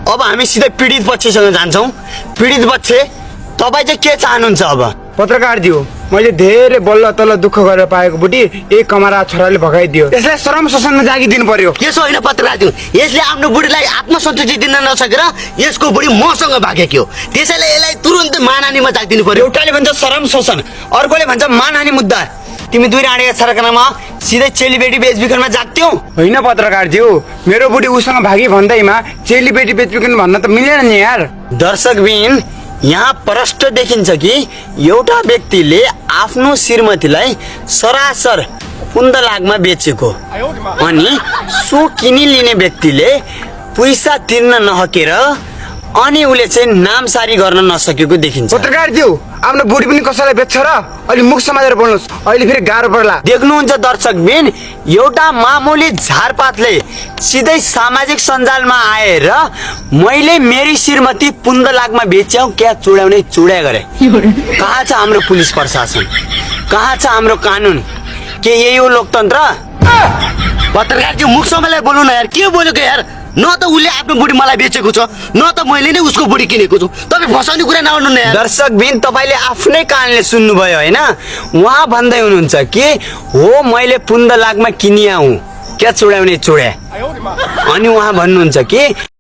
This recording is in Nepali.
अब हामी सिधै पीडित पक्षसँग जान्छौँ। पीडित पक्ष तपाईँ चाहिँ के चाहनुहुन्छ? अब पत्रकार दियो मैले धेरै बल्ल तल्ल दुःख गरेर पाएको बुढी एक कमरा छोराले भगाइदियो। यसलाई श्रम शोषणमा जागिदिनु पर्यो। यसो होइन पत्रकार दियो, यसले आफ्नो बुढीलाई आत्मसन्तुष्टि दिन नसकेर यसको बुढी मसँग भागेको हो। त्यसैले यसलाई तुरुन्तै मानहानिमा जागिदिनु पर्यो। एउटाले भन्छ श्रम शोषण, अर्कोले भन्छ मानहानि मुद्दा। तिमी दुई राणीका सरकारमा सिधै चेलीबेटी बेचबिखनमा जाग्थ्यौ? होइन पत्रकार दियो, मेरो बुढी उसँग भागी भन्दैमा चेलीबेटी बेचबिखन भन्न त मिलेन नि यार। दर्शकबिन, यहाँ प्रष्ट देखिन्छ कि एउटा व्यक्तिले आफ्नो श्रीमतीलाई सरासर 15 लाखमा बेचेको, अनि सो किनिलिने व्यक्तिले पैसा तिर्न नसकेर अनि उसले चाहिँ नामसारी गर्न नसकेको देखिन्छ। पत्रकार दियो आफ्नो बुढी पनि कसैलाई बेच्छ र? अलि मुख समातेर बोल्नुहोस्, अहिले फेरि गाह्रो पर्ला। देख्नुहुन्छ दर्शकबिन, एउटा मामुली झारपातले सिधै सामाजिक सञ्जालमा आएर मैले मेरी श्रीमती 15 लाखमा बेच्याउ क्या चुडाउने चुडा गरे। कहाँ छ हाम्रो पुलिस प्रशासन? कहाँ छ हाम्रो कानुन? के यही हो लोकतन्त्र? पत्रकार त्यो मुख समालेर बोल्नु न यार, के बोलेको यार? न त उसले आफ्नो बुढी मलाई बेचेको छ, न त मैले नै उसको बुढी किनेको छु। तपाईँ फसाउने कुरा नगर्नु न यार। दर्शकबिन, तपाईँले आफ्नै कानले सुन्नुभयो होइन? उहाँ भन्दै हुनुहुन्छ कि हो मैले 15 लाखमा किनिया हुँ क्या चुडाउने चुडा। अनि उहाँ भन्नुहुन्छ कि